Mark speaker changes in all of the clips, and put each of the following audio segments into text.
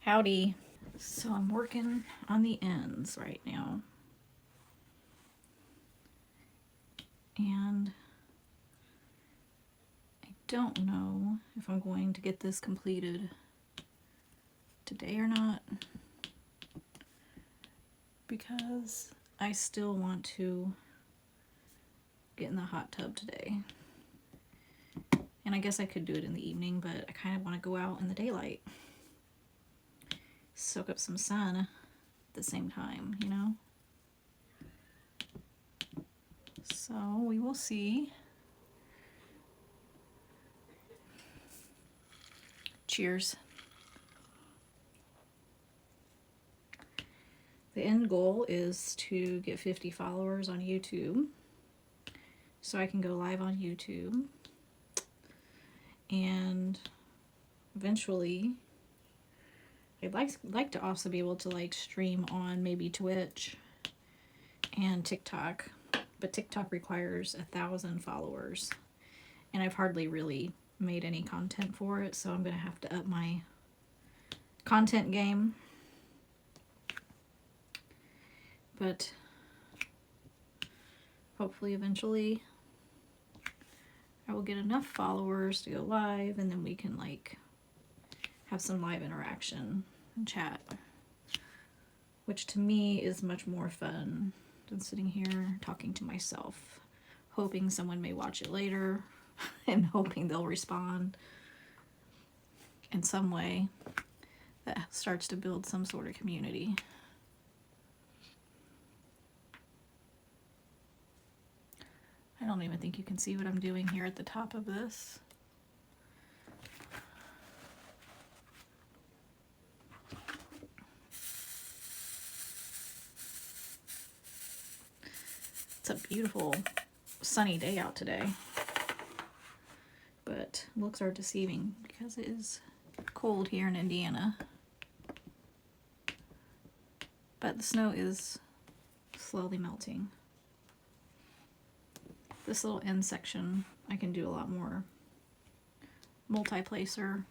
Speaker 1: Howdy. So I'm working on the ends right now. And I don't know if I'm going to get this completed today or not, because I still want to get in the hot tub today. And I guess I could do it in the evening, but I kind of want to go out in the daylight. Soak up some sun at the same time, you know? So we will see. Cheers. The end goal is to get 50 followers on YouTube so I can go live on YouTube. And eventually I'd like to also be able to like stream on maybe Twitch and TikTok, but TikTok requires 1,000 followers and I've hardly really made any content for it, so I'm gonna have to up my content game. But hopefully eventually I will get enough followers to go live, and then we can like have some live interaction and chat, which to me is much more fun than sitting here talking to myself, hoping someone may watch it later and hoping they'll respond in some way that starts to build some sort of community. I don't even think you can see what I'm doing here at the top of this. It's a beautiful sunny day out today, but looks are deceiving because it is cold here in Indiana. But the snow is slowly melting. This little end section, I can do a lot more multi-placer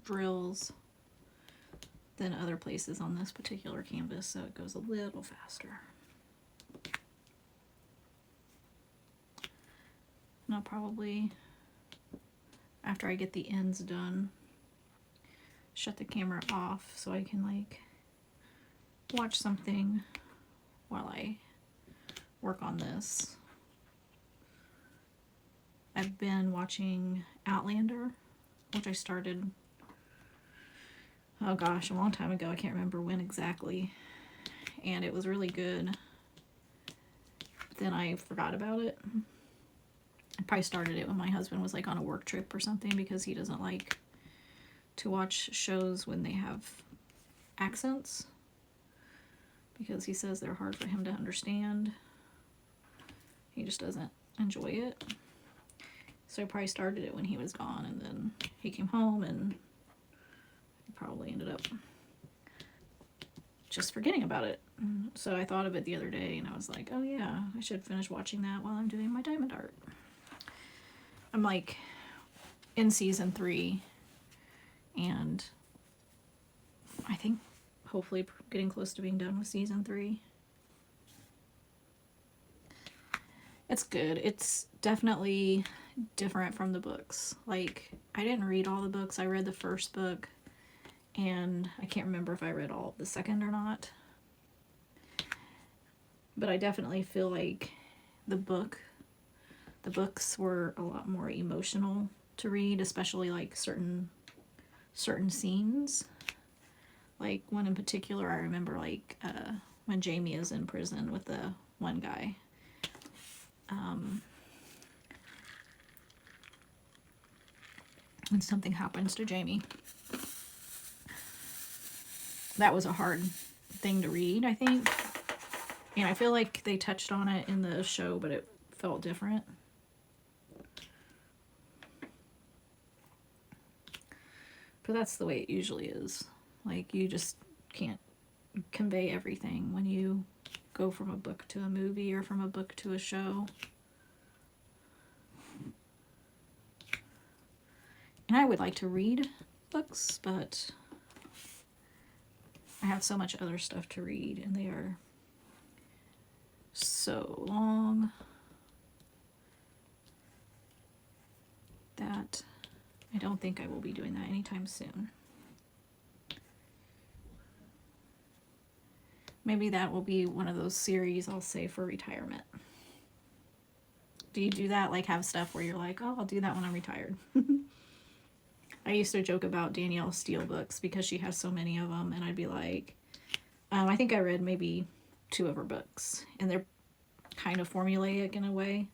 Speaker 1: drills than other places on this particular canvas, so it goes a little faster. And I'll probably, after I get the ends done, shut the camera off so I can like watch something while I work on this. I've been watching Outlander, which I started, oh gosh, a long time ago. I can't remember when exactly. And it was really good. But then I forgot about it. I probably started it when my husband was like on a work trip or something, because he doesn't like to watch shows when they have accents, because he says they're hard for him to understand. He just doesn't enjoy it. So I probably started it when he was gone, and then he came home and he probably ended up just forgetting about it. So I thought of it the other day and I was like, oh yeah, I should finish watching that while I'm doing my diamond art. I'm like in season 3, and I think hopefully getting close to being done with season 3. It's good. It's definitely different from the books. Like, I didn't read all the books. I read the first book, and I can't remember if I read all of the second or not. But I definitely feel like the books were a lot more emotional to read, especially like certain scenes. Like one in particular, I remember like when Jamie is in prison with the one guy. And something happens to Jamie. That was a hard thing to read, I think. And I feel like they touched on it in the show, but it felt different. But that's the way it usually is. Like, you just can't convey everything when you go from a book to a movie or from a book to a show. And I would like to read books, but I have so much other stuff to read, and they are so long that I don't think I will be doing that anytime soon. Maybe that will be one of those series I'll save for retirement. Do you do that? Like have stuff where you're like, oh, I'll do that when I'm retired. I used to joke about Danielle Steele books because she has so many of them, and I'd be like, I think I read maybe 2 of her books, and they're kind of formulaic in a way.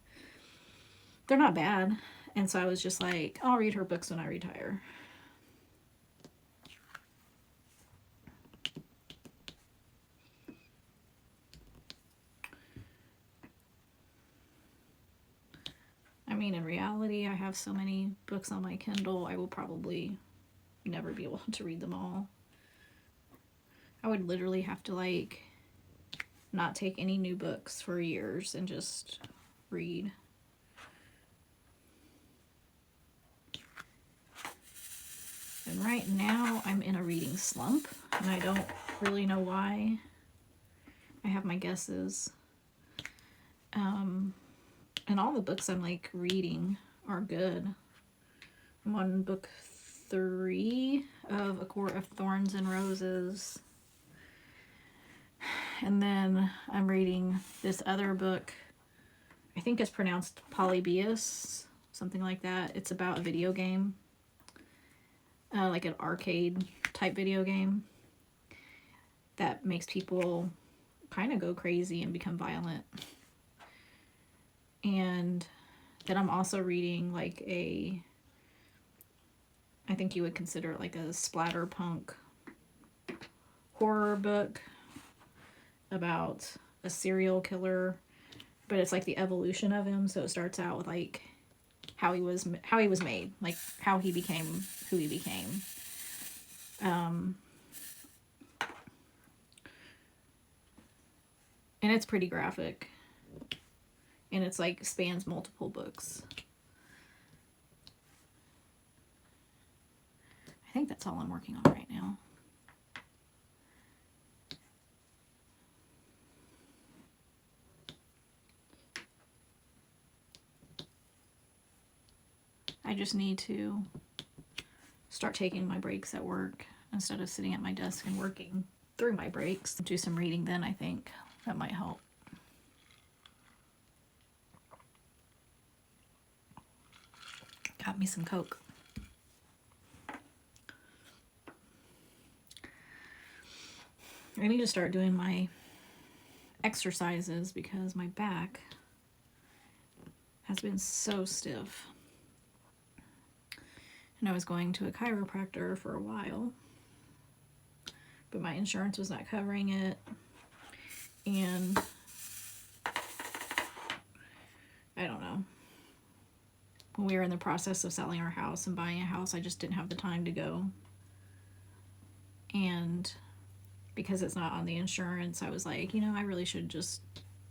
Speaker 1: They're not bad, and so I was just like, I'll read her books when I retire. I mean, in reality, I have so many books on my Kindle, I will probably never be able to read them all. I would literally have to, like, not take any new books for years and just read. And right now, I'm in a reading slump, and I don't really know why. I have my guesses. And all the books I'm, like, reading are good. I'm on book 3 of A Court of Thorns and Roses. And then I'm reading this other book. I think it's pronounced Polybius, something like that. It's about a video game. Like an arcade type video game that makes people kind of go crazy and become violent. And then I'm also reading like I think you would consider it like a splatterpunk horror book about a serial killer, but it's like the evolution of him. So it starts out with like how he was made, like how he became who he became. And it's pretty graphic. And it's like spans multiple books. I think that's all I'm working on right now. I just need to start taking my breaks at work instead of sitting at my desk and working through my breaks. Do some reading then, I think. That might help. Got me some Coke. I need to start doing my exercises because my back has been so stiff. And I was going to a chiropractor for a while, but my insurance was not covering it. And I don't know. When we were in the process of selling our house and buying a house, I just didn't have the time to go. And because it's not on the insurance, I was like, you know, I really should just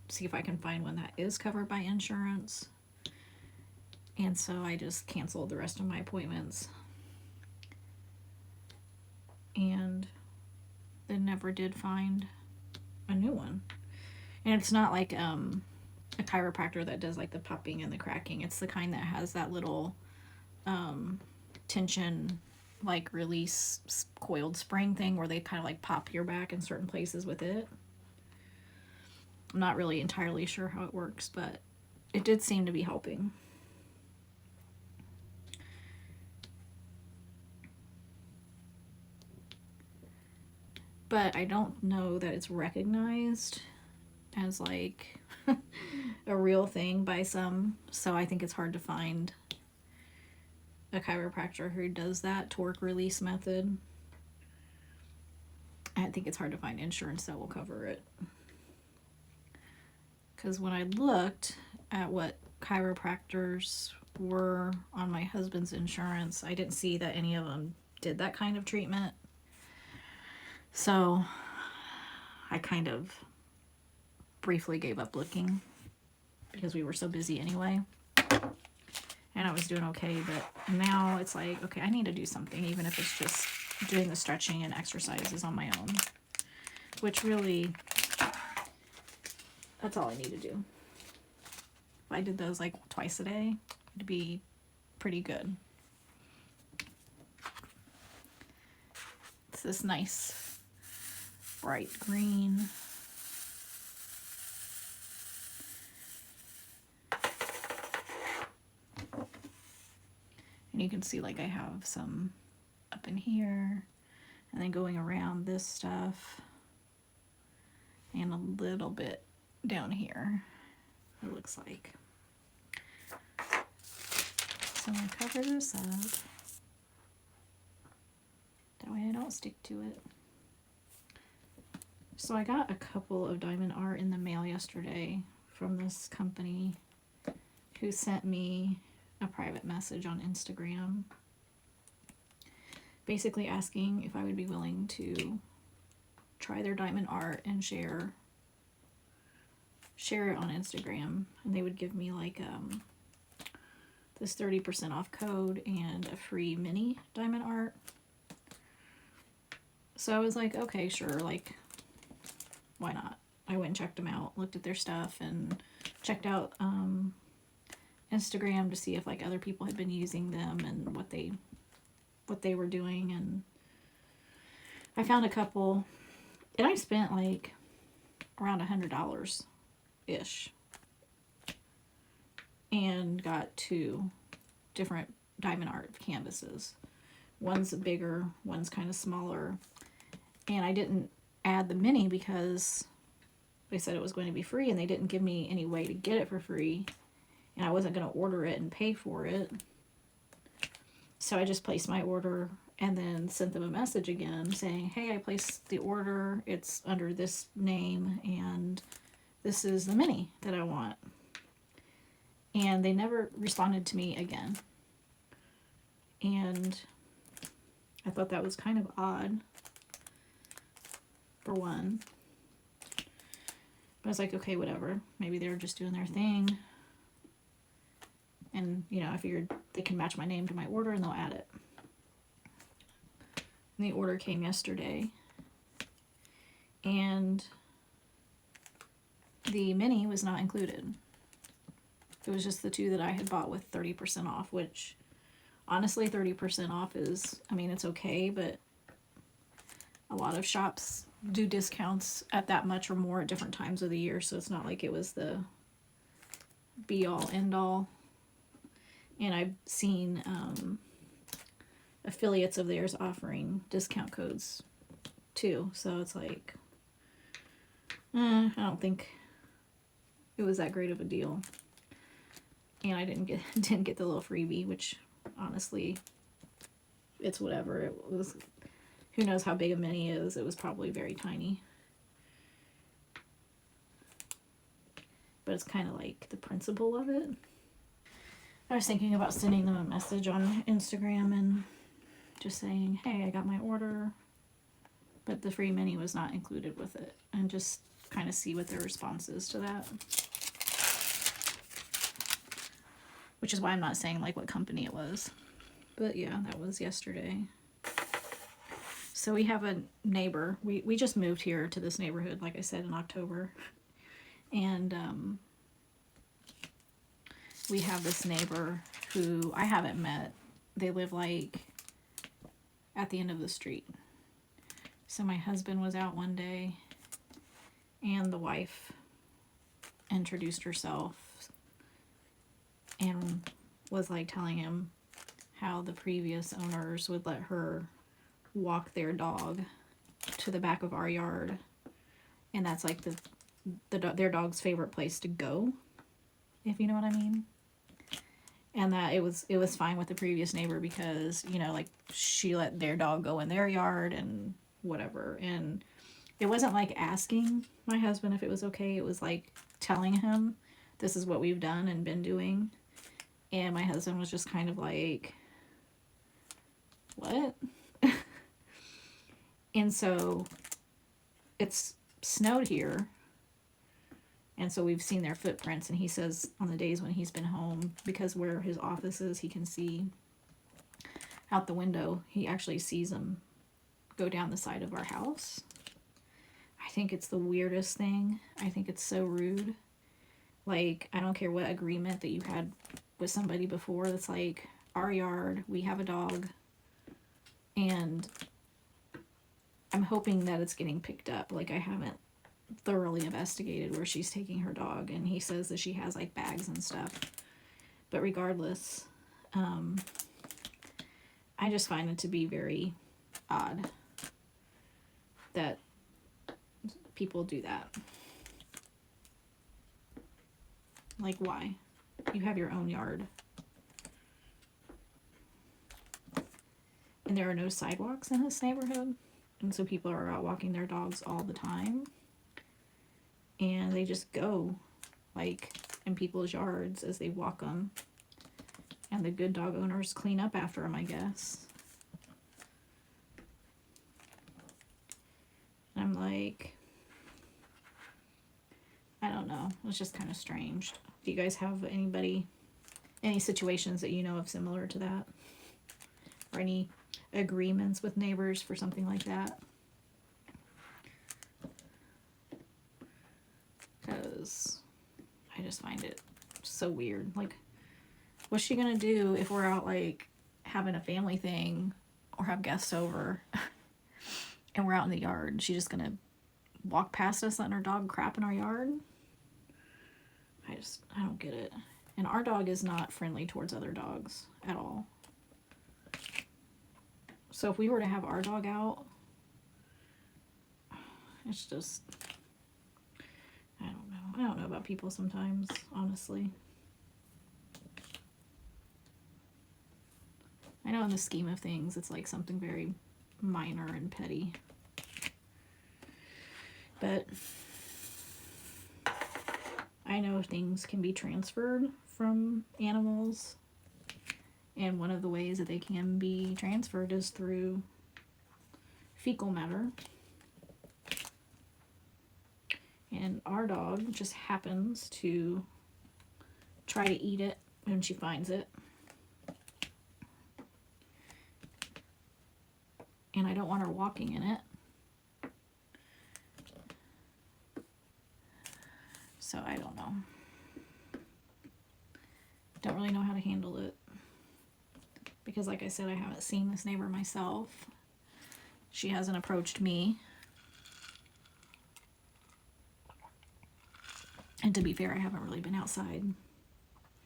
Speaker 1: see if I can find one that is covered by insurance. And so I just canceled the rest of my appointments. And then never did find a new one. And it's not like a chiropractor that does like the popping and the cracking. It's the kind that has that little tension like release coiled spring thing where they kind of like pop your back in certain places with it. I'm not really entirely sure how it works, but it did seem to be helping. But I don't know that it's recognized as like a real thing by some, so I think it's hard to find a chiropractor who does that torque release method. I think it's hard to find insurance that will cover it. Because when I looked at what chiropractors were on my husband's insurance, I didn't see that any of them did that kind of treatment. So I kind of briefly gave up looking because we were so busy anyway. And I was doing okay, but now it's like, okay, I need to do something, even if it's just doing the stretching and exercises on my own. which really, that's all I need to do. If I did those like twice a day, it'd be pretty good. It's this nice bright green. And you can see like I have some up in here and then going around this stuff and a little bit down here, it looks like. So I'm gonna cover this up. That way I don't stick to it. So I got a couple of diamond art in the mail yesterday from this company who sent me a private message on Instagram, basically asking if I would be willing to try their diamond art and share it on Instagram, and they would give me like this 30% off code and a free mini diamond art. So I was like, okay, sure, like why not? I went and checked them out, looked at their stuff, and checked out Instagram to see if like other people had been using them and what they were doing, and I found a couple, and I spent like around $100 ish and got 2 different diamond art canvases. One's bigger, one's kind of smaller, and I didn't add the mini because they said it was going to be free and they didn't give me any way to get it for free. And I wasn't going to order it and pay for it. So I just placed my order and then sent them a message again saying, hey, I placed the order. It's under this name and this is the mini that I want. And they never responded to me again. And I thought that was kind of odd, for one. But I was like, okay, whatever. Maybe they were just doing their thing. And, you know, I figured they can match my name to my order and they'll add it. And the order came yesterday. And the mini was not included. It was just the 2 that I had bought with 30% off, which honestly 30% off is, I mean, it's okay, but a lot of shops do discounts at that much or more at different times of the year, so it's not like it was the be all end all. And I've seen affiliates of theirs offering discount codes too, so it's like I don't think it was that great of a deal. And I didn't get the little freebie, which honestly, it's whatever. It was, who knows how big a mini is. It was probably very tiny. But it's kind of like the principle of it. I was thinking about sending them a message on Instagram and just saying, hey, I got my order, but the free mini was not included with it, and just kind of see what their response is to that. Which is why I'm not saying like what company it was. But yeah, that was yesterday. So we have a neighbor. We just moved here to this neighborhood, like I said, in October. And we have this neighbor who I haven't met. They live like at the end of the street. So my husband was out one day and the wife introduced herself and was like telling him how the previous owners would let her walk their dog to the back of our yard, and that's like their dog's favorite place to go, if you know what I mean. And that it was fine with the previous neighbor because, you know, like she let their dog go in their yard and whatever. And it wasn't like asking my husband if it was okay. It was like telling him this is what we've done and been doing. And my husband was just kind of like, what? And so it's snowed here. And so we've seen their footprints. And he says on the days when he's been home, because where his office is, he can see out the window. He actually sees them go down the side of our house. I think it's the weirdest thing. I think it's so rude. Like, I don't care what agreement that you had with somebody before. That's like, our yard, we have a dog, and I'm hoping that it's getting picked up. Like, I haven't thoroughly investigated where she's taking her dog, and he says that she has like bags and stuff. But regardless, I just find it to be very odd that people do that. Like, why? You have your own yard. And there are no sidewalks in this neighborhood. And so people are out walking their dogs all the time. And they just go, like, in people's yards as they walk them. And the good dog owners clean up after them, I guess. And I'm like, I don't know. It's just kind of strange. Do you guys have any situations that you know of similar to that? Or any agreements with neighbors for something like that? Because I just find it so weird. Like, what's she gonna do if we're out, like, having a family thing or have guests over and we're out in the yard? She's just gonna walk past us letting her dog crap in our yard? I don't get it. And our dog is not friendly towards other dogs at all. So if we were to have our dog out, it's just, I don't know. I don't know about people sometimes, honestly. I know in the scheme of things, it's like something very minor and petty. But I know things can be transferred from animals, and one of the ways that they can be transferred is through fecal matter. And our dog just happens to try to eat it when she finds it. And I don't want her walking in it. So I don't know. Don't really know how to handle it. Because like I said, I haven't seen this neighbor myself. She hasn't approached me. And to be fair, I haven't really been outside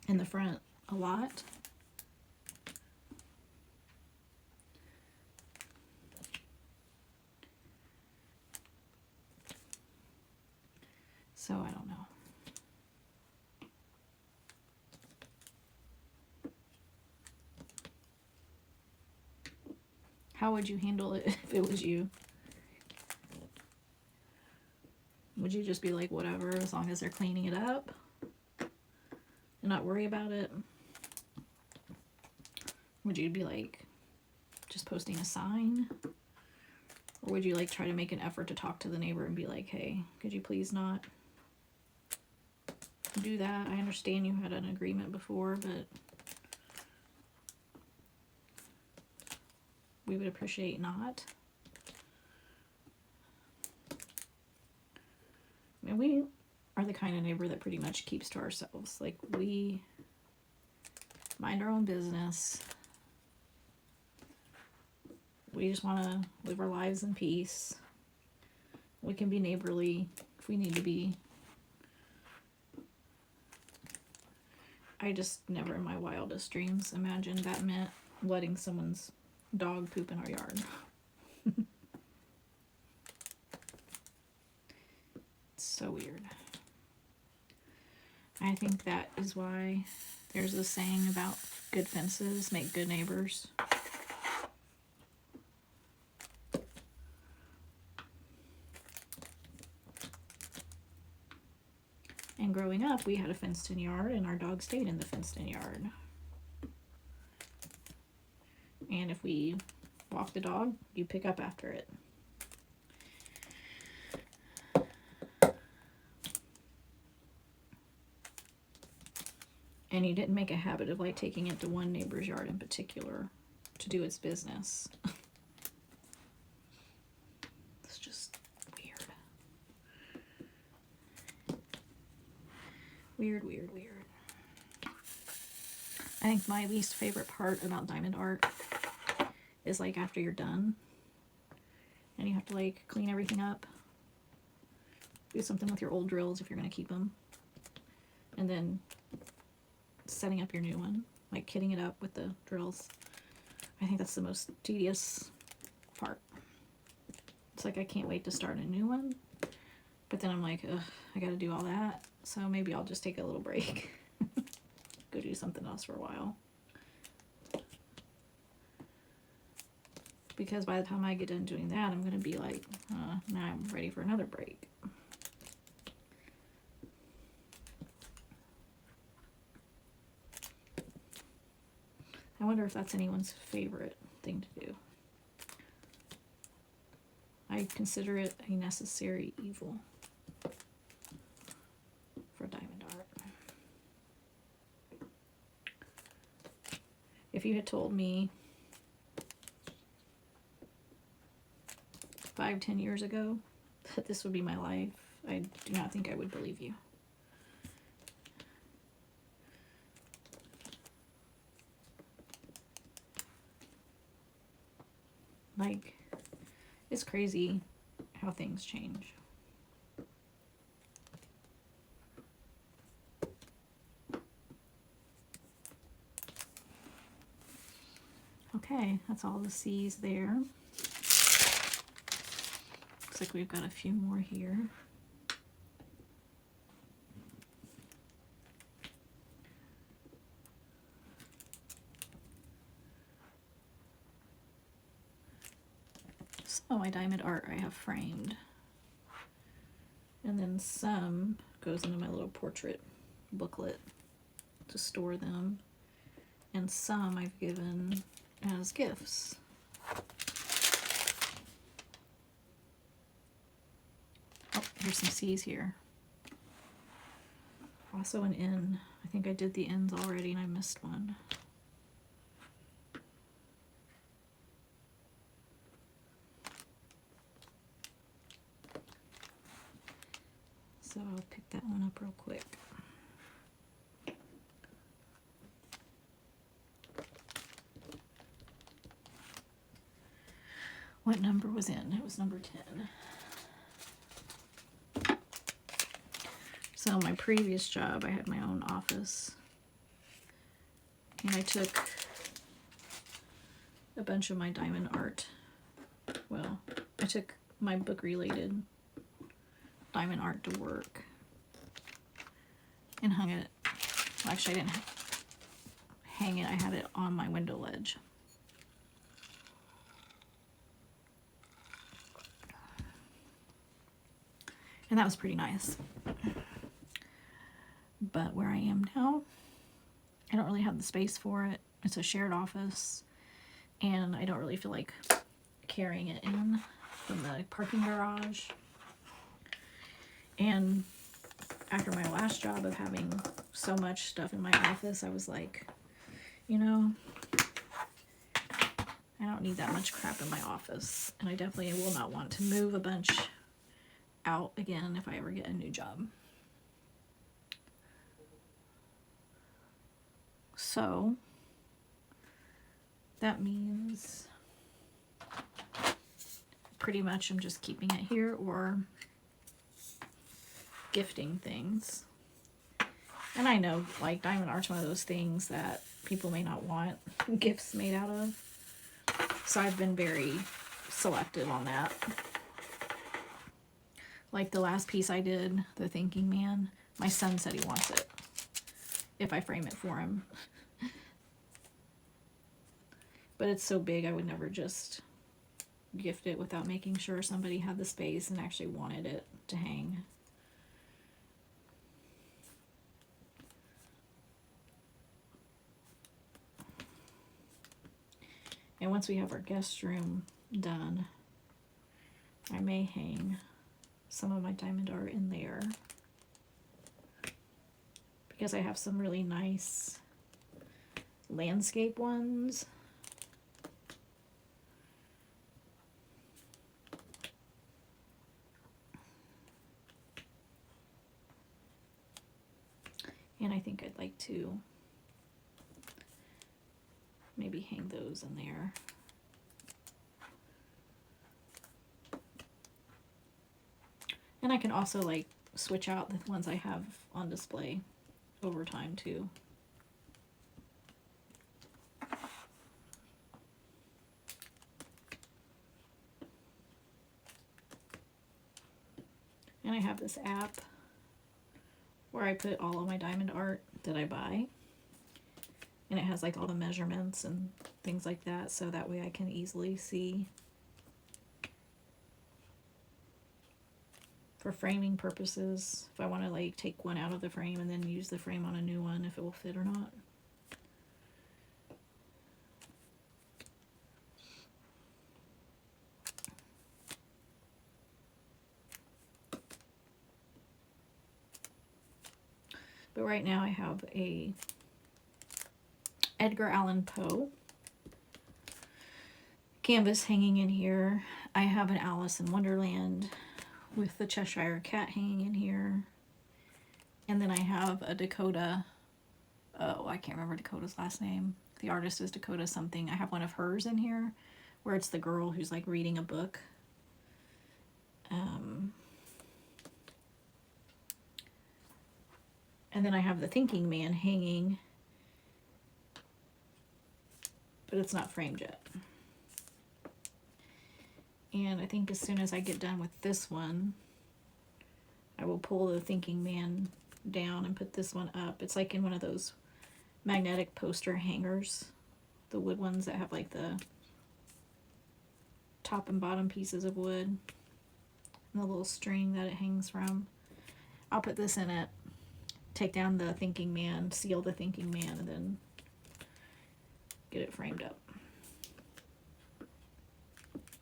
Speaker 1: in the front a lot. So I don't know. How would you handle it if it was you? Would you just be like, whatever, as long as they're cleaning it up and not worry about it? Would you be like, just posting a sign? Or would you like try to make an effort to talk to the neighbor and be like, hey, could you please not do that? I understand you had an agreement before, but we would appreciate not. I mean, we are the kind of neighbor that pretty much keeps to ourselves. Like, we mind our own business. We just want to live our lives in peace. We can be neighborly if we need to be. I just never in my wildest dreams imagined that meant letting someone's dog poop in our yard. It's so weird. I think that is why there's a saying about good fences make good neighbors. And growing up, we had a fenced-in yard, and our dog stayed in the fenced-in yard. And if we walk the dog, you pick up after it. And you didn't make a habit of like taking it to one neighbor's yard in particular to do its business. It's just weird. Weird, weird, weird. I think my least favorite part about diamond art is like after you're done and you have to like clean everything up, do something with your old drills if you're going to keep them, and then setting up your new one, like kitting it up with the drills. I think that's the most tedious part. It's like I can't wait to start a new one, but then I'm like, ugh, I got to do all that, so maybe I'll just take a little break. Go do something else for a while. Because by the time I get done doing that, I'm going to be like, now I'm ready for another break. I wonder if that's anyone's favorite thing to do. I consider it a necessary evil for diamond art. If you had told me 5-10 years ago that this would be my life, I do not think I would believe you. Like, it's crazy how things change. Okay, that's all the C's there. Looks like we've got a few more here. So my diamond art I have framed. And then some goes into my little portrait booklet to store them. And some I've given as gifts. Oh, here's some C's here. Also an N. I think I did the N's already and I missed one. So I'll pick that one up real quick. What number was in? It was number 10. So my previous job, I had my own office. And I took a bunch of my diamond art. Well, I took my book-related diamond art to work and hung it. Well, actually, I didn't hang it. I had it on my window ledge. And that was pretty nice. But where I am now, I don't really have the space for it. It's a shared office, and I don't really feel like carrying it in from the parking garage. And after my last job of having so much stuff in my office, I was like, you know, I don't need that much crap in my office. And I definitely will not want to move a bunch out again if I ever get a new job. So that means pretty much I'm just keeping it here or gifting things. And I know like diamond art's one of those things that people may not want gifts made out of. So I've been very selective on that. Like the last piece I did, the Thinking Man, my son said he wants it if I frame it for him. But it's so big I would never just gift it without making sure somebody had the space and actually wanted it to hang. And once we have our guest room done, I may hang some of my diamond art in there because I have some really nice landscape ones. And I think I'd like to maybe hang those in there. And I can also like switch out the ones I have on display over time too. And I have this app where I put all of my diamond art that I buy. And it has like all the measurements and things like that, so that way I can easily see. For framing purposes, if I want to like take one out of the frame and then use the frame on a new one, if it will fit or not. But right now I have a Edgar Allan Poe canvas hanging in here. I have an Alice in Wonderland with the Cheshire Cat hanging in here. And then I have a Dakota, oh, I can't remember Dakota's last name. The artist is Dakota something. I have one of hers in here where it's the girl who's like reading a book. And then I have the Thinking Man hanging, but it's not framed yet. And I think as soon as I get done with this one, I will pull the Thinking Man down and put this one up. It's like in one of those magnetic poster hangers, the wood ones that have like the top and bottom pieces of wood and the little string that it hangs from. I'll put this in it, take down the Thinking Man, seal the Thinking Man, and then get it framed up.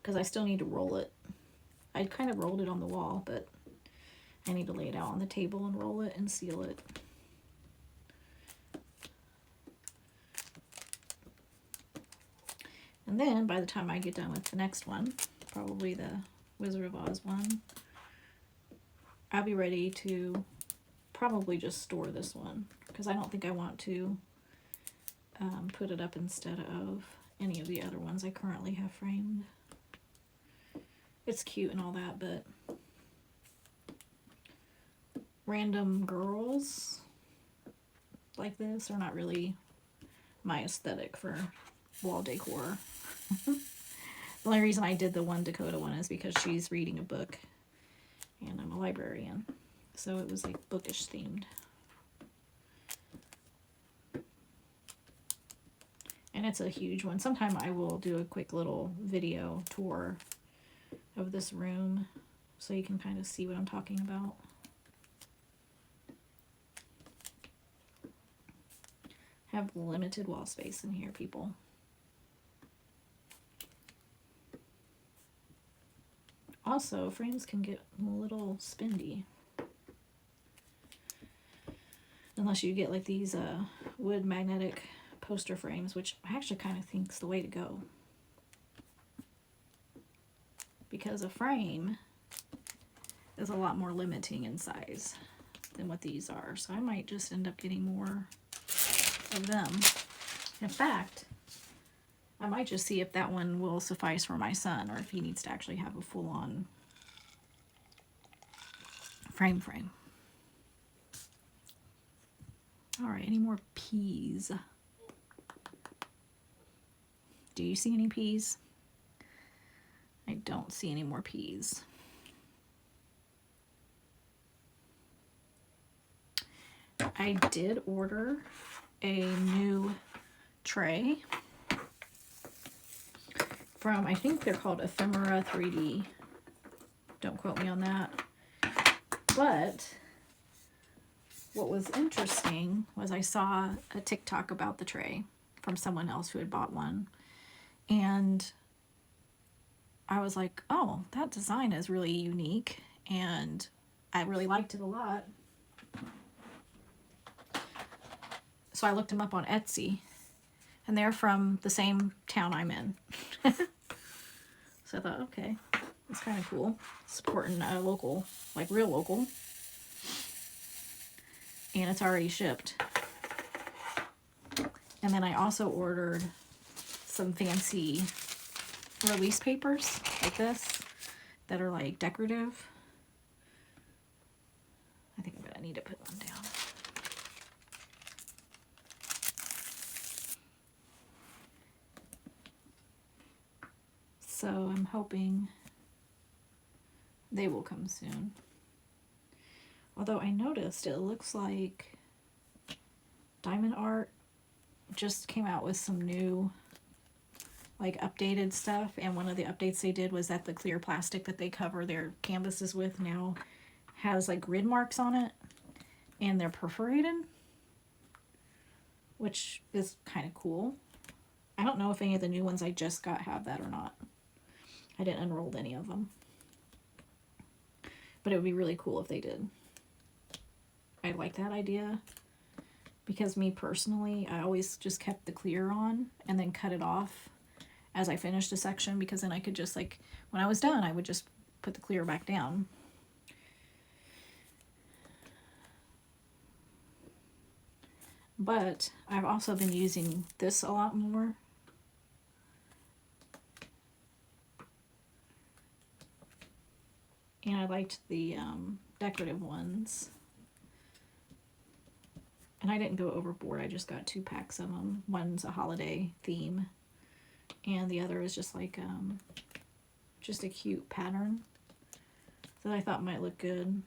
Speaker 1: Because I still need to roll it. I kind of rolled it on the wall, but I need to lay it out on the table and roll it and seal it. And then by the time I get done with the next one, probably the Wizard of Oz one, I'll be ready to probably just store this one, because I don't think I want to put it up instead of any of the other ones I currently have framed. It's cute and all that, but random girls like this are not really my aesthetic for wall decor. The only reason I did the one Dakota one is because she's reading a book and I'm a librarian, so it was like bookish themed. And it's a huge one. Sometime I will do a quick little video tour of this room so you can kind of see what I'm talking about. Have limited wall space in here, people. Also, frames can get a little spendy. Unless you get like these wood magnetic poster frames, which I actually kind of think is the way to go. Because a frame is a lot more limiting in size than what these are. So I might just end up getting more of them. In fact, I might just see if that one will suffice for my son or if he needs to actually have a full-on frame. All right, any more peas? Do you see any peas? I don't see any more peas. I did order a new tray from, I think they're called Ephemera 3D. Don't quote me on that. But what was interesting was I saw a TikTok about the tray from someone else who had bought one. And I was like, oh, that design is really unique. And I really liked it a lot. So I looked them up on Etsy. And they're from the same town I'm in. So I thought, okay, that's kind of cool. Supporting a local, like real local. and it's already shipped. And then I also ordered some fancy release papers like this that are like decorative. I think I'm gonna need to put one down. So I'm hoping they will come soon. Although I noticed it looks like Diamond Art just came out with some new, like, updated stuff, and one of the updates they did was that the clear plastic that they cover their canvases with now has like grid marks on it, and they're perforated, which is kind of cool. I don't know if any of the new ones I just got have that or not. I didn't unroll any of them, but it would be really cool if they did. I like that idea, because me personally, I always just kept the clear on and then cut it off as I finished a section, because then I could just, like, when I was done, I would just put the clear back down. But I've also been using this a lot more. And I liked the decorative ones. And I didn't go overboard. I just got 2 packs of them. One's a holiday theme, and the other is just like just a cute pattern that I thought might look good.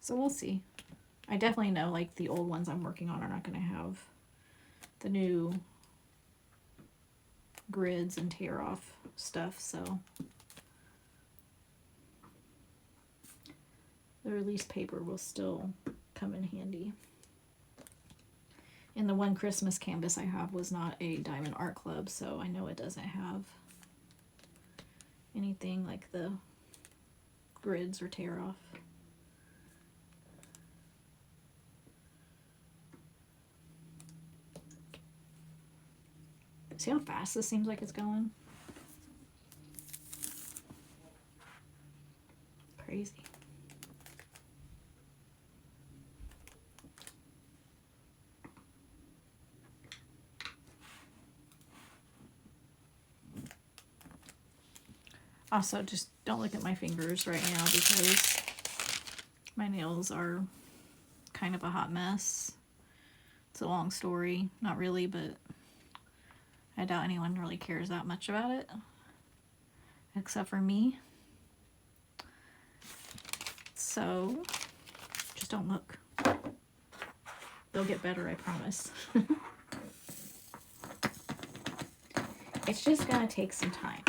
Speaker 1: So we'll see. I definitely know, like, the old ones I'm working on are not going to have the new grids and tear off stuff, so the release paper will still come in handy. And the one Christmas canvas I have was not a Diamond Art Club, so I know it doesn't have anything like the grids or tear off. See how fast this seems like it's going? Crazy. Also, just don't look at my fingers right now, because my nails are kind of a hot mess. It's a long story. Not really, but I doubt anyone really cares that much about it, except for me. So, just don't look. They'll get better, I promise. It's just gonna take some time.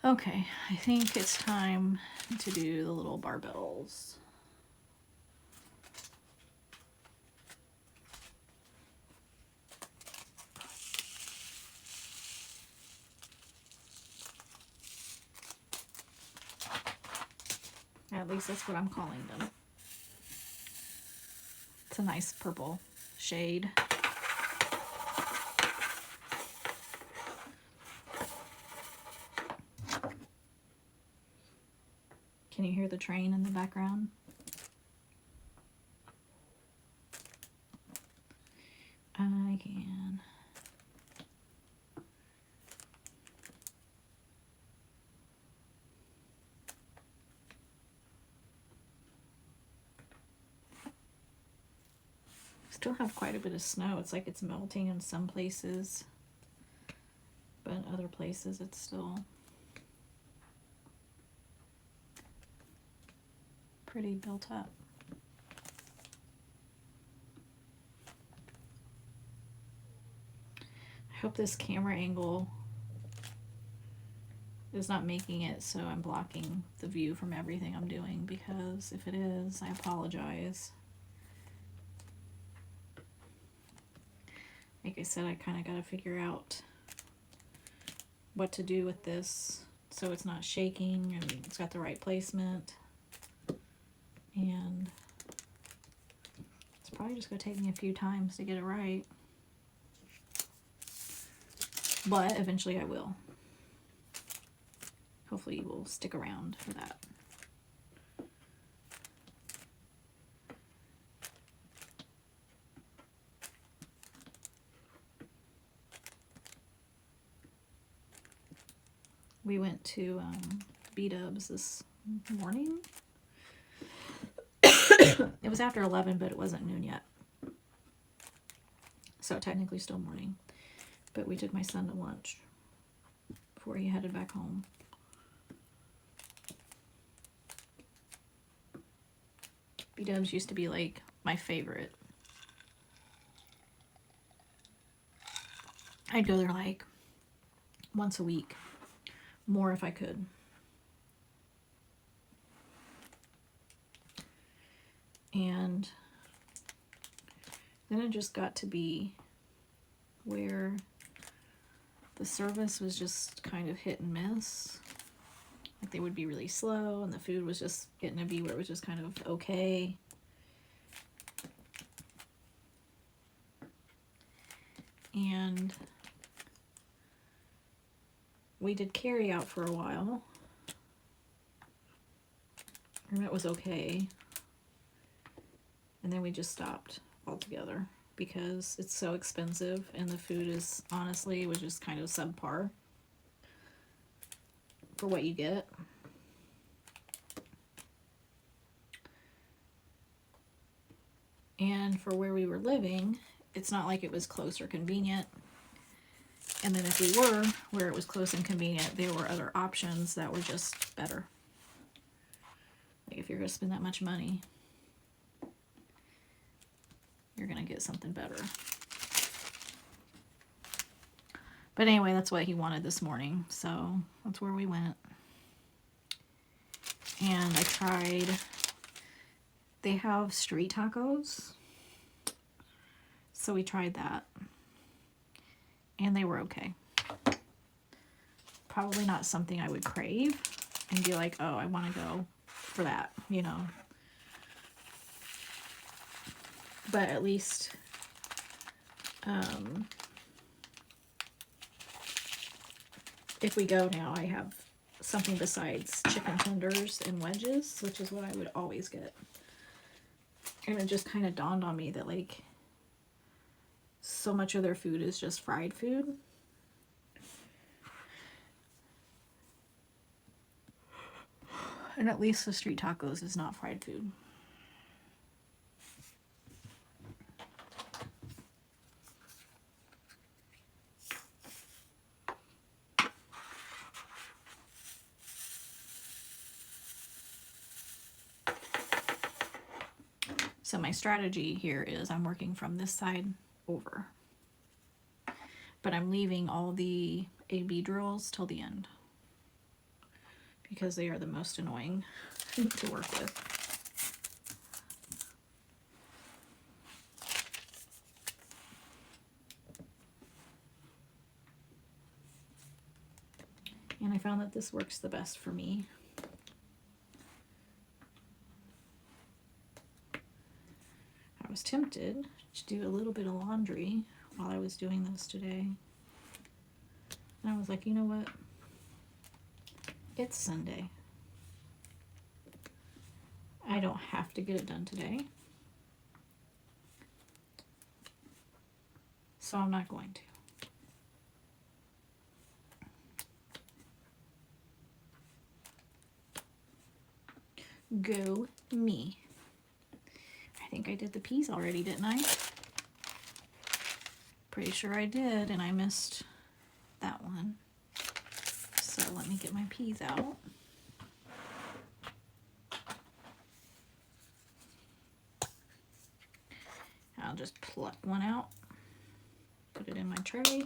Speaker 1: Okay, I think it's time to do the little barbells. At least that's what I'm calling them. It's a nice purple shade. Can you hear the train in the background? I can. Still have quite a bit of snow. It's like it's melting in some places, but in other places it's still pretty built up. I hope this camera angle is not making it so I'm blocking the view from everything I'm doing, because if it is, I apologize. Like I said, I kind of got to figure out what to do with this so it's not shaking and it's got the right placement. And it's probably just going to take me a few times to get it right. But eventually I will. Hopefully you will stick around for that. We went to B-Dubs this morning. It was after 11, but it wasn't noon yet. So technically still morning. But we took my son to lunch before he headed back home. B-Dubs used to be like my favorite. I'd go there like once a week. More if I could. And then it just got to be where the service was just kind of hit and miss. Like they would be really slow, and the food was just getting to be where it was just kind of okay. And we did carry out for a while, and it was okay. And then we just stopped altogether because it's so expensive, and the food is honestly was just kind of subpar for what you get. And for where we were living, it's not like it was close or convenient. And then if we were where it was close and convenient, there were other options that were just better. Like if you're going to spend that much money, you're going to get something better. But anyway, that's what he wanted this morning, so that's where we went. And I tried, they have street tacos, so we tried that. And they were okay. Probably not something I would crave and be like, oh, I want to go for that, you know. But at least if we go now, I have something besides chicken tenders and wedges, which is what I would always get. And it just kind of dawned on me that, like, so much of their food is just fried food. And at least the street tacos is not fried food. So my strategy here is I'm working from this side over. But I'm leaving all the A-B drills till the end, because they are the most annoying to work with. And I found that this works the best for me. I was tempted to do a little bit of laundry while I was doing this today. And I was like, you know what? It's Sunday. I don't have to get it done today. So I'm not going to. Go me. I think I did the peas already, didn't I? Pretty sure I did, and I missed that one. So let me get my peas out. I'll just pluck one out, put it in my tray,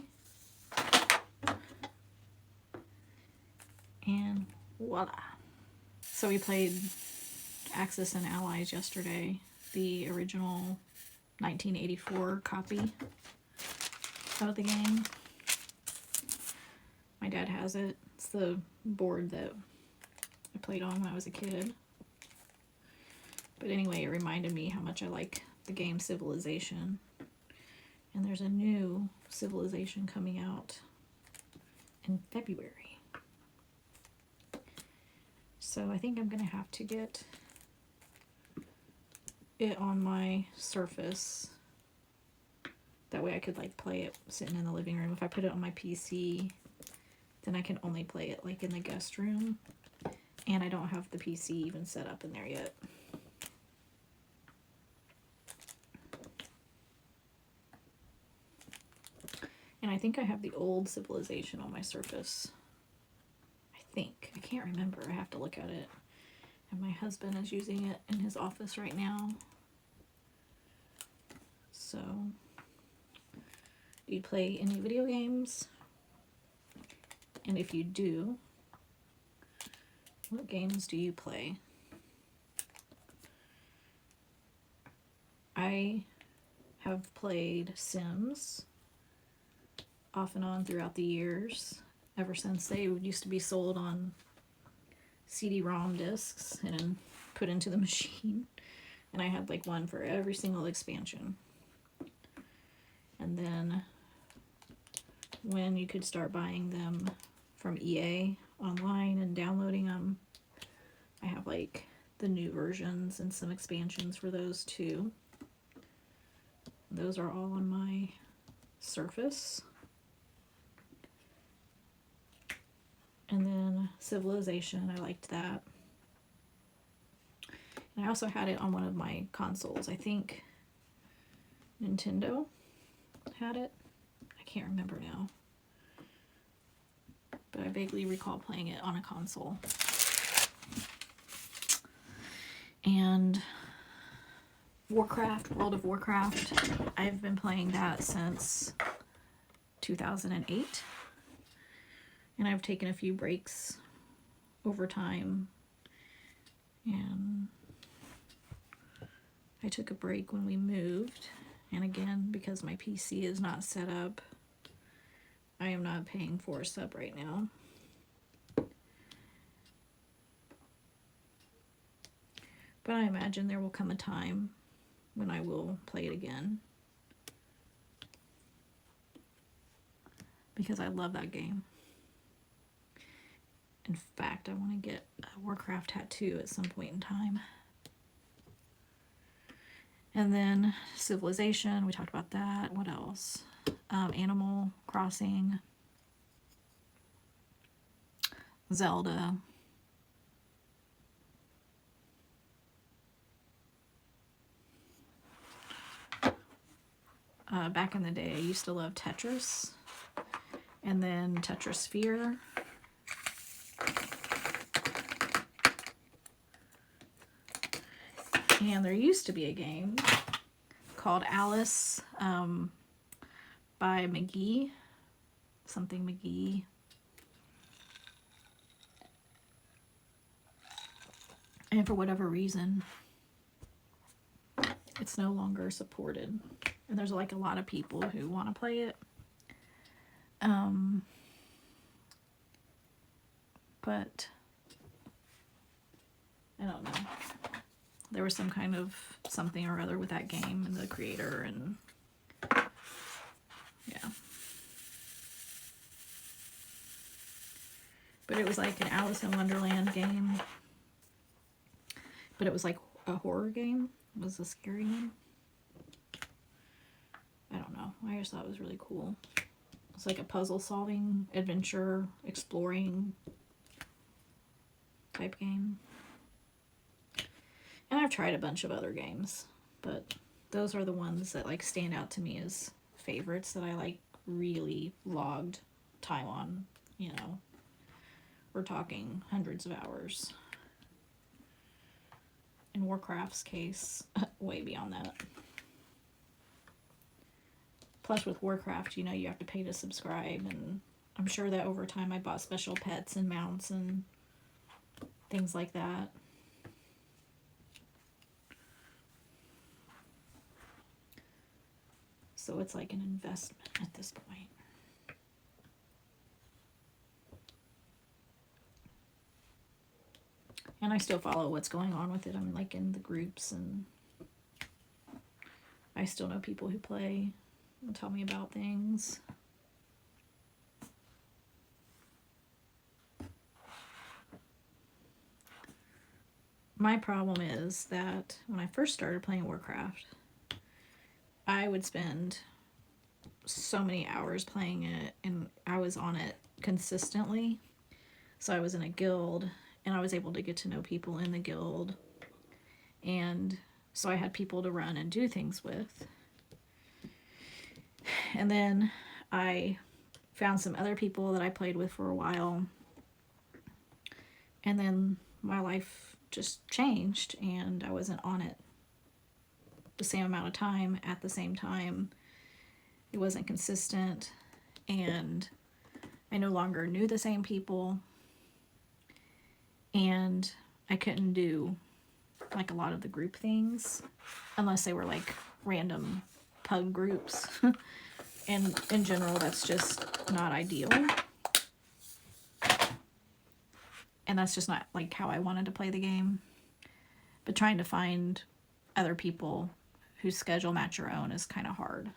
Speaker 1: and voila. So we played Axis and Allies yesterday, the original 1984 copy of the game. My dad has it. It's the board that I played on when I was a kid. But anyway, it reminded me how much I like the game Civilization. And there's a new Civilization coming out in February. So I think I'm going to have to get it on my Surface. That way I could like play it sitting in the living room. If I put it on my PC, then I can only play it like in the guest room. And I don't have the PC even set up in there yet. And I think I have the old Civilization on my Surface. I think. I can't remember. I have to look at it. And my husband is using it in his office right now. So, do you play any video games? And if you do, what games do you play? I have played Sims off and on throughout the years, ever since they used to be sold on CD-ROM discs and put into the machine. And I had like one for every single expansion. And then when you could start buying them from EA online and downloading them, I have like the new versions and some expansions for those too. Those are all on my Surface. And then Civilization, I liked that. And I also had it on one of my consoles. I think Nintendo had it. I can't remember now. But I vaguely recall playing it on a console. And Warcraft, World of Warcraft, I've been playing that since 2008. And I've taken a few breaks over time. And I took a break when we moved. And again, because my PC is not set up, I am not paying for a sub right now. But I imagine there will come a time when I will play it again. Because I love that game. In fact, I want to get a Warcraft tattoo at some point in time. And then Civilization, we talked about that. What else? Animal Crossing. Zelda. Back in the day, I used to love Tetris. And then Tetrisphere. And there used to be a game called Alice by McGee. Something McGee. And for whatever reason, it's no longer supported. And there's like a lot of people who want to play it. But I don't know. There was some kind of something or other with that game and the creator, and yeah. But it was like an Alice in Wonderland game. But it was like a horror game. It was a scary one. I don't know. I just thought it was really cool. It's like a puzzle solving, adventure, exploring type game. And I've tried a bunch of other games, but those are the ones that like stand out to me as favorites that I like really logged time on, you know. We're talking hundreds of hours. In Warcraft's case, way beyond that. Plus with Warcraft, you know, you have to pay to subscribe, and I'm sure that over time I bought special pets and mounts and things like that. So it's like an investment at this point. And I still follow what's going on with it. I'm like in the groups, and I still know people who play and tell me about things. My problem is that when I first started playing Warcraft, I would spend so many hours playing it, and I was on it consistently. So I was in a guild, and I was able to get to know people in the guild, and so I had people to run and do things with. And then I found some other people that I played with for a while, and then my life just changed, and I wasn't on it the same amount of time at the same time. It wasn't consistent, and I no longer knew the same people, and I couldn't do like a lot of the group things unless they were like random pug groups. And in general, that's just not ideal. And that's just not like how I wanted to play the game. But trying to find other people whose schedule match your own is kind of hard.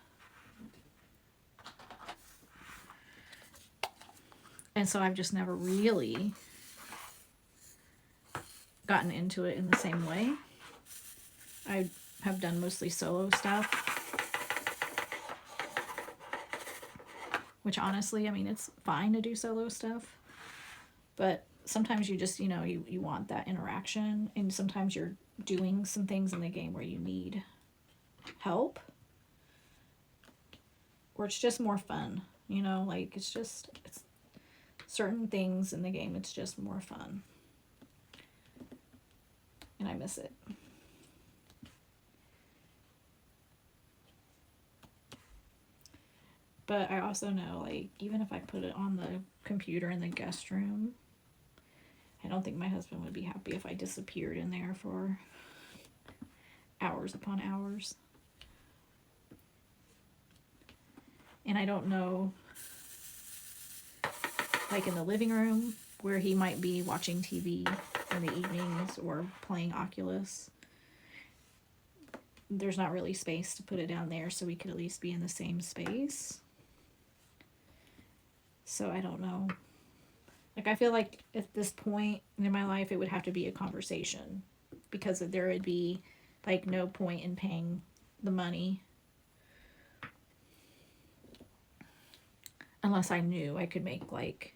Speaker 1: And so I've just never really gotten into it in the same way. I have done mostly solo stuff, which honestly, I mean, it's fine to do solo stuff, but sometimes you just, you want that interaction, and sometimes you're doing some things in the game where you need help, or it's just more fun, like it's certain things in the game, it's just more fun, and I miss it. But I also know, like, even if I put it on the computer in the guest room, I don't think my husband would be happy if I disappeared in there for hours upon hours. And I don't know, like in the living room where he might be watching TV in the evenings or playing Oculus, there's not really space to put it down there, so we could at least be in the same space. So I don't know. Like, I feel like at this point in my life, it would have to be a conversation, because there would be like no point in paying the money unless I knew I could make like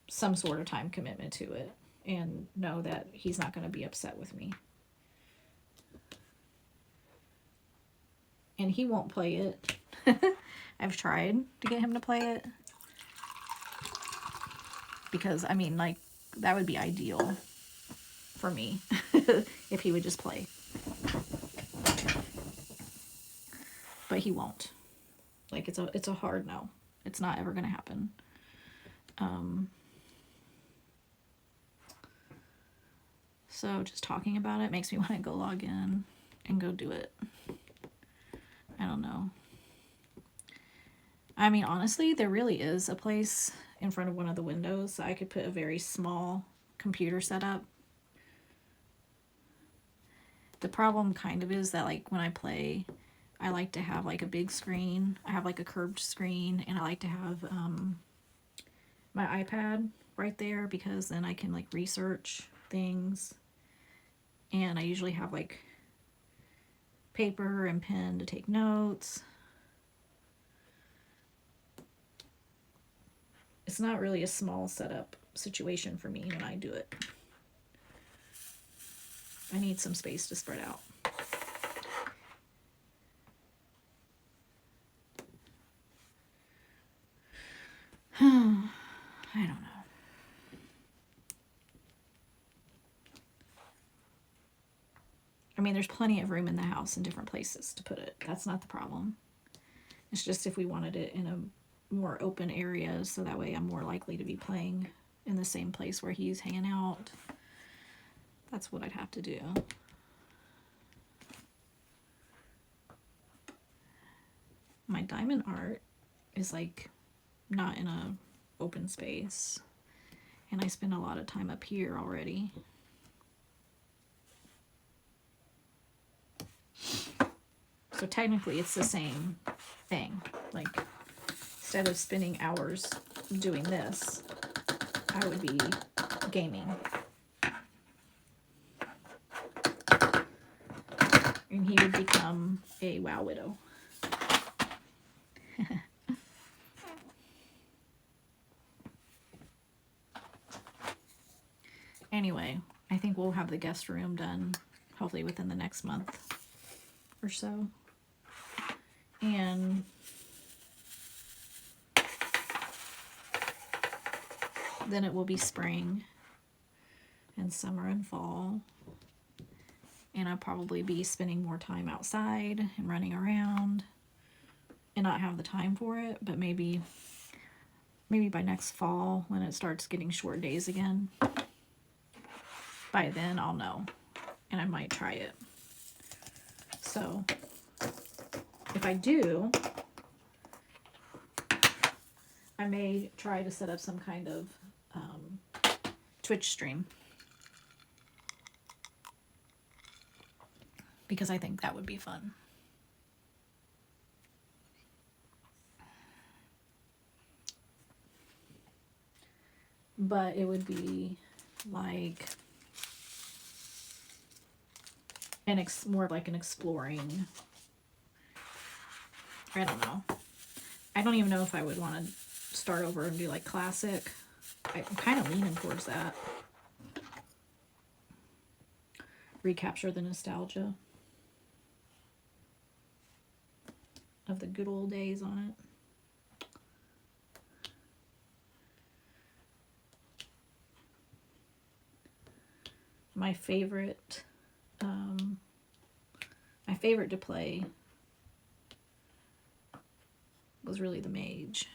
Speaker 1: some sort of time commitment to it and know that he's not going to be upset with me. And he won't play it. I've tried to get him to play it, because I mean, like, that would be ideal for me if he would just play. But he won't. Like, it's a hard no. It's not ever gonna happen. So just talking about it makes me want to go log in and go do it. I don't know. I mean, honestly, there really is a place in front of one of the windows that I could put a very small computer setup. The problem kind of is that, like, when I play, I like to have like a big screen. I have like a curved screen, and I like to have my iPad right there, because then I can like research things, and I usually have like paper and pen to take notes. It's not really a small setup situation for me when I do it. I need some space to spread out. I don't know. I mean, there's plenty of room in the house in different places to put it. That's not the problem. It's just if we wanted it in a more open area, so that way I'm more likely to be playing in the same place where he's hanging out. That's what I'd have to do. My diamond art is like not in a open space, And I spend a lot of time up here already. So technically it's the same thing. Like, instead of spending hours doing this, I would be gaming. And he would become a WoW widow. Anyway, I think we'll have the guest room done hopefully within the next month or so. And then it will be spring and summer and fall. And I'll probably be spending more time outside and running around and not have the time for it, but maybe by next fall when it starts getting short days again, by then I'll know and I might try it. So if I do, I may try to set up some kind of Twitch stream, because I think that would be fun. But it would be like more like an exploring. I don't know. I don't even know if I would want to start over and do like classic. I'm kind of leaning towards that. Recapture the nostalgia of the good old days on it. My favorite to play was really the mage.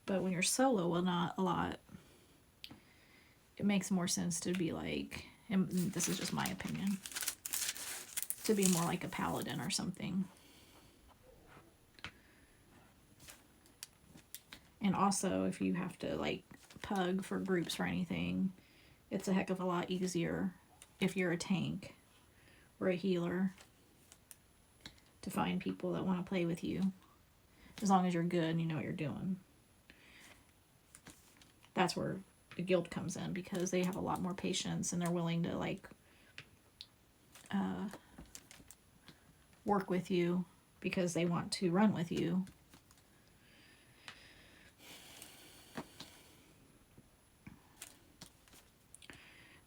Speaker 1: But when you're solo, well, not a lot, it makes more sense to be like, and this is just my opinion, to be more like a paladin or something. And also, if you have to like pug for groups or anything, it's a heck of a lot easier if you're a tank or a healer to find people that want to play with you, as long as you're good and you know what you're doing. That's where the guild comes in, because they have a lot more patience and they're willing to like work with you because they want to run with you.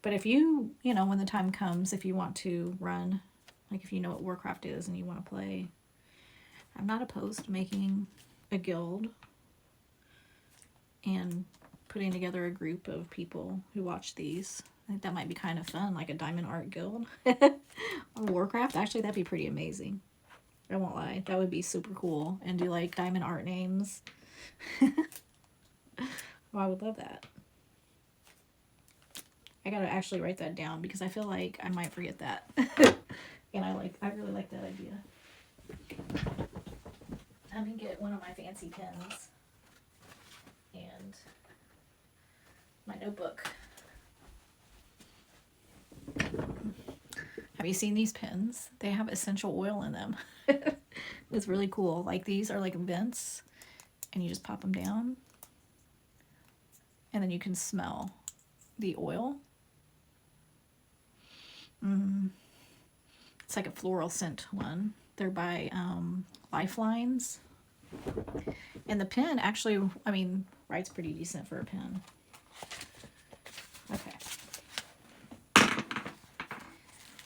Speaker 1: But if you know, when the time comes, if you want to run, like if you know what Warcraft is and you want to play, I'm not opposed to making a guild and putting together a group of people who watch these. I think that might be kind of fun, like a diamond art guild on Warcraft. Actually, that'd be pretty amazing. I won't lie. That would be super cool. And do like diamond art names. Oh, I would love that. I gotta actually write that down because I feel like I might forget that. And I really like that idea. Let me get one of my fancy pens and my notebook. Have you seen these pens? They have essential oil in them. It's really cool. Like, these are like vents and you just pop them down and then you can smell the oil. It's like a floral scent one. They're by Lifelines. And the pen actually, I mean, writes pretty decent for a pen. Okay.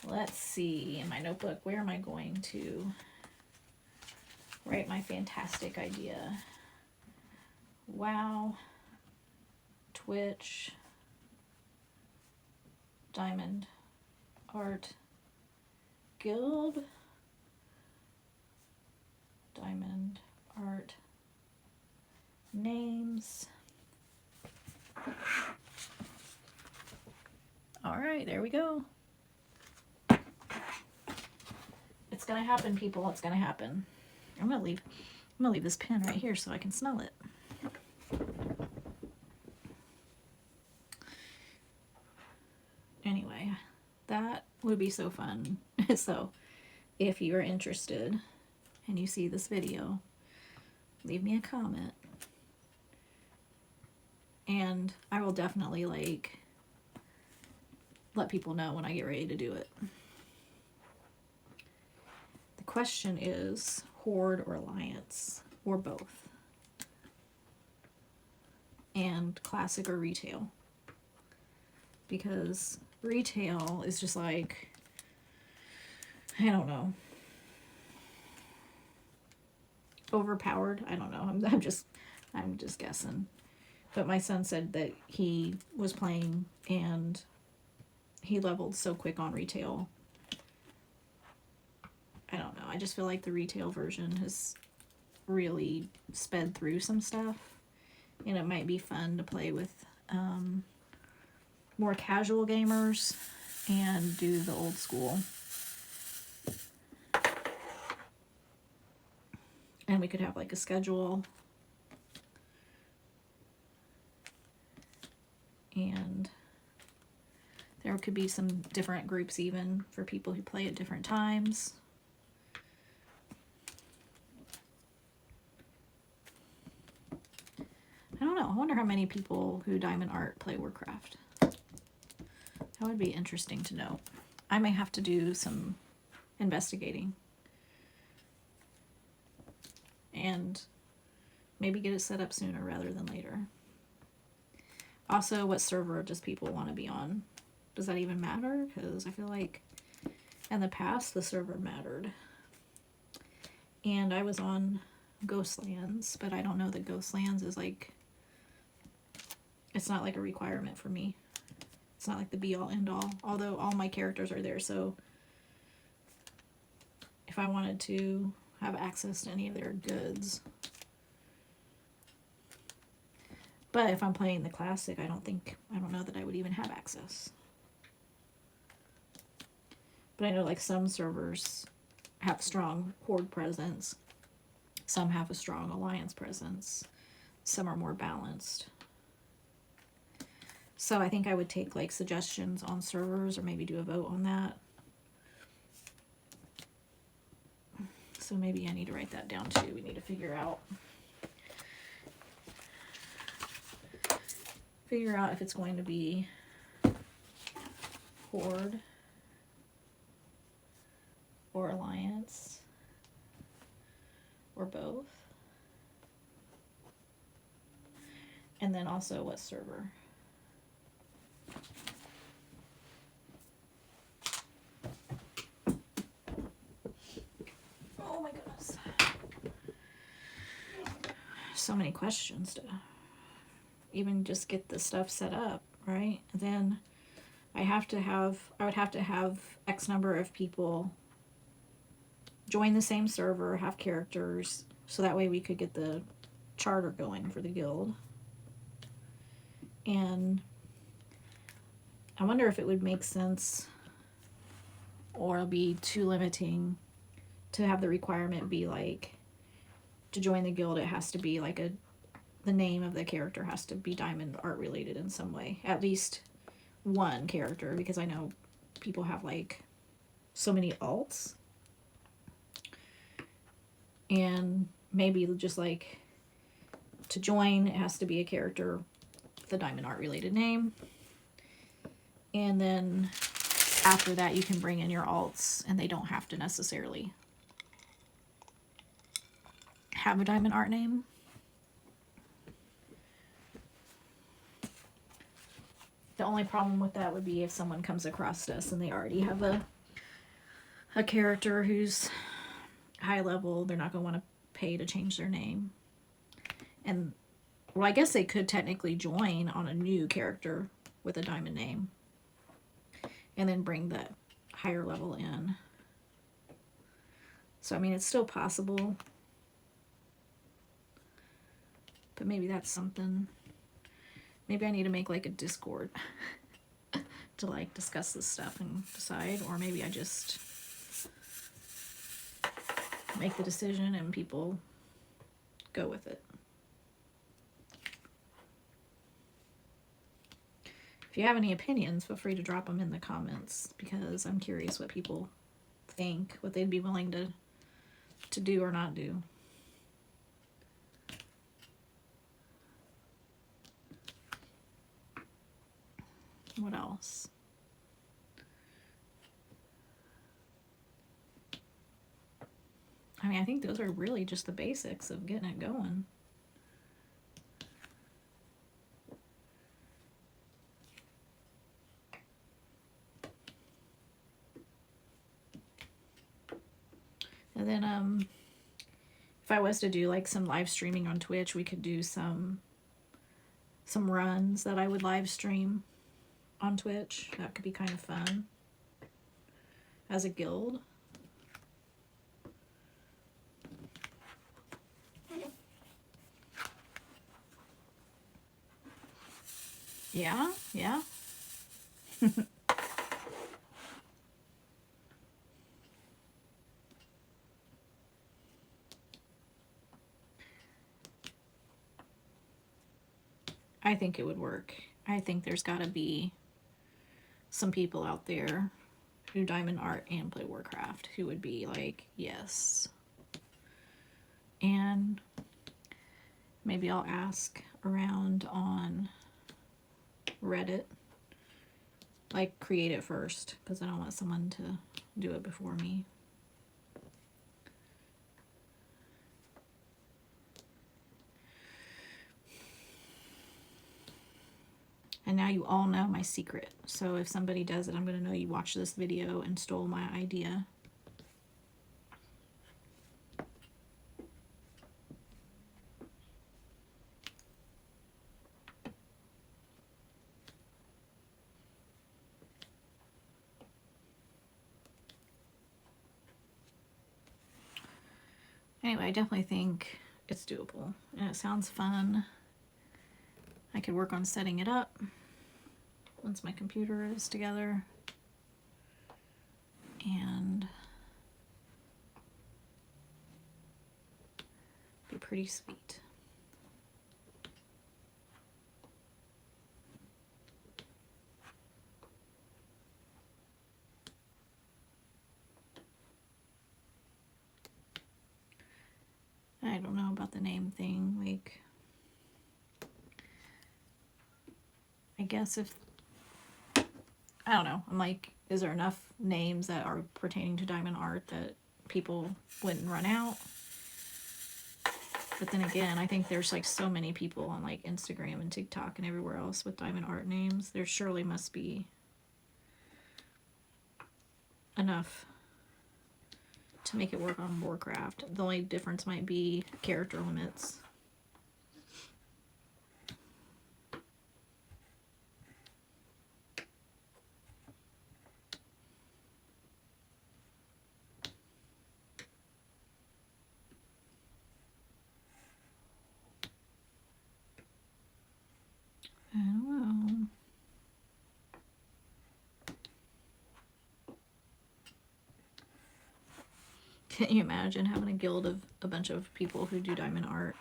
Speaker 1: Let's see, in my notebook, where am I going to write my fantastic idea? WoW, Twitch, Diamond Art Guild, Diamond Art names. All right, there we go. It's gonna happen, people. It's gonna happen. I'm gonna leave this pen right here so I can smell it. would be so fun. So if you are interested and you see this video, leave me a comment. And I will definitely like let people know when I get ready to do it. The question is Horde or Alliance, or both. And classic or retail. Because retail is just like, I don't know, overpowered. I don't know. I'm just guessing. But my son said that he was playing and he leveled so quick on retail. I don't know. I just feel like the retail version has really sped through some stuff. And it might be fun to play with more casual gamers and do the old school. And we could have like a schedule. And there could be some different groups even for people who play at different times. I don't know. I wonder how many people who diamond art play Warcraft. That would be interesting to know. I may have to do some investigating. And maybe get it set up sooner rather than later. Also, what server does people want to be on? Does that even matter? Because I feel like in the past the server mattered. And I was on Ghostlands, but I don't know that Ghostlands is like, it's not like a requirement for me. It's not like the be all end all, although all my characters are there, so if I wanted to have access to any of their goods. But if I'm playing the classic, I don't know that I would even have access. But I know like some servers have strong Horde presence. Some have a strong Alliance presence. Some are more balanced. So I think I would take like suggestions on servers or maybe do a vote on that. So maybe I need to write that down too. We need to figure out if it's going to be Horde or Alliance or both. And then also what server. Oh my goodness. So many questions to even just get the stuff set up, right? And then I would have to have X number of people join the same server, have characters, so that way we could get the charter going for the guild. And I wonder if it would make sense or it'll be too limiting to have the requirement be like, to join the guild it has to be like the name of the character has to be diamond art related in some way. At least one character, because I know people have like so many alts. And maybe just like to join it has to be a character with a diamond art related name. And then after that you can bring in your alts and they don't have to necessarily have a diamond art name. The only problem with that would be if someone comes across us and they already have a character who's high level, they're not going to want to pay to change their name. And, well, I guess they could technically join on a new character with a diamond name and then bring the higher level in. So, I mean, it's still possible. But maybe that's something. Maybe I need to make like a Discord to like discuss this stuff and decide, or maybe I just make the decision and people go with it. If you have any opinions, feel free to drop them in the comments, because I'm curious what people think, what they'd be willing to do or not do. What else? I mean, I think those are really just the basics of getting it going. And then if I was to do like some live streaming on Twitch, we could do some runs that I would live stream on Twitch. That could be kind of fun as a guild. Yeah, yeah. I think it would work. I think there's got to be some people out there who diamond art and play Warcraft who would be like, yes. And maybe I'll ask around on Reddit, like create it first, because I don't want someone to do it before me. And now you all know my secret. So if somebody does it, I'm going to know you watched this video and stole my idea. Anyway, I definitely think it's doable. And it sounds fun. I could work on setting it up once my computer is together. And be pretty sweet. I don't know about the name thing, like, I guess if, I don't know, I'm like, is there enough names that are pertaining to diamond art that people wouldn't run out? But then again, I think there's like so many people on like Instagram and TikTok and everywhere else with diamond art names. There surely must be enough to make it work on Warcraft. The only difference might be character limits. I don't know. Can you imagine having a guild of a bunch of people who do diamond art,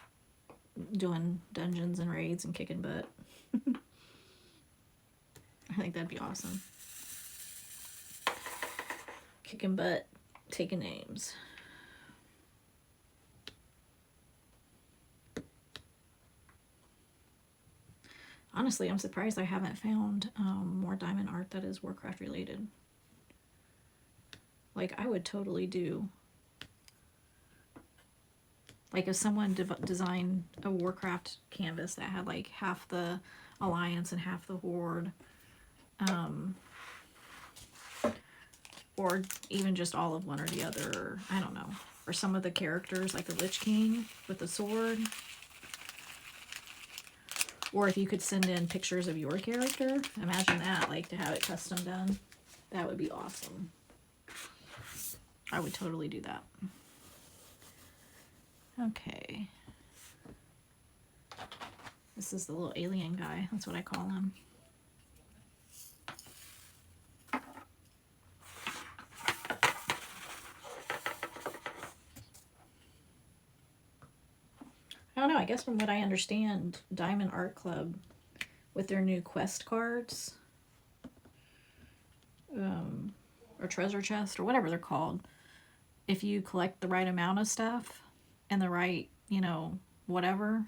Speaker 1: doing dungeons and raids and kicking butt? I think that'd be awesome. Kicking butt, taking names. Honestly, I'm surprised I haven't found more diamond art that is Warcraft related. Like, I would totally do, like, if someone designed a Warcraft canvas that had like half the Alliance and half the Horde, or even just all of one or the other, or, I don't know, or some of the characters like the Lich King with the sword, or if you could send in pictures of your character, imagine that, like, to have it custom done. That would be awesome. I would totally do that. Okay. This is the little alien guy. That's what I call him. I don't know, I guess from what I understand, Diamond Art Club, with their new quest cards, or treasure chest or whatever they're called, if you collect the right amount of stuff and the right, you know, whatever,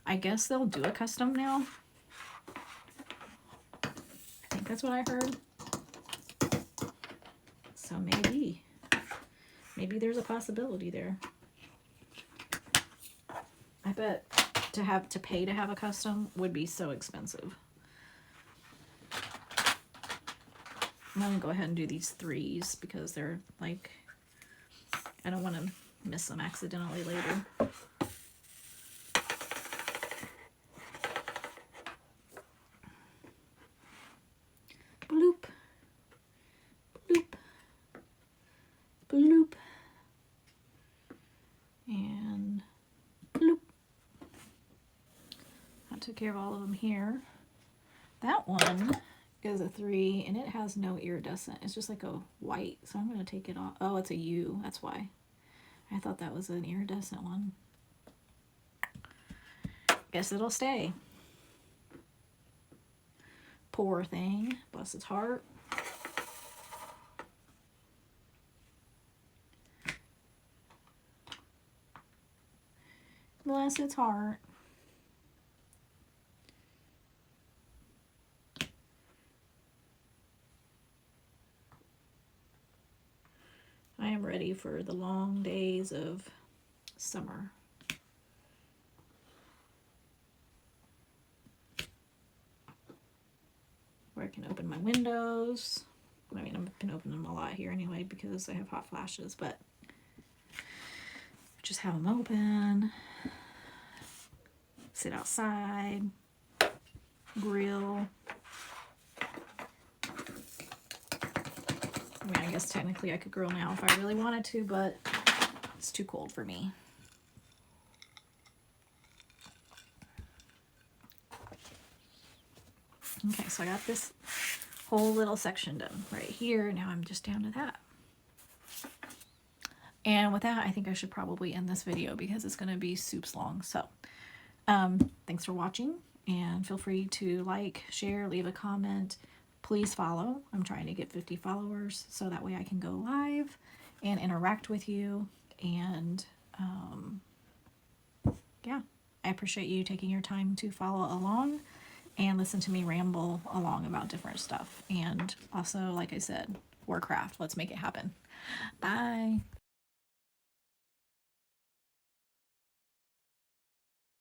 Speaker 1: I guess they'll do a custom now. I think that's what I heard. So maybe there's a possibility there. I bet to pay to have a custom would be so expensive. I'm gonna go ahead and do these 3s because they're like, I don't want to miss them accidentally later. Bloop, bloop, bloop, and bloop. I took care of all of them here. That one is a 3 and it has no iridescent. It's just like a white, so I'm going to take it off. Oh, it's a U, that's why. I thought that was an iridescent one. Guess it'll stay. Poor thing, bless its heart. Bless its heart. I am ready for the long days of summer. Where I can open my windows. I mean, I've been opening them a lot here anyway because I have hot flashes, but just have them open. Sit outside. Grill. I mean, I guess technically I could grill now if I really wanted to, but it's too cold for me. Okay, so I got this whole little section done right here. Now I'm just down to that. And with that, I think I should probably end this video because it's going to be soups long. So thanks for watching, and feel free to like, share, leave a comment. Please follow. I'm trying to get 50 followers so that way I can go live and interact with you. And yeah, I appreciate you taking your time to follow along and listen to me ramble along about different stuff. And also, like I said, Warcraft, let's make it happen. Bye.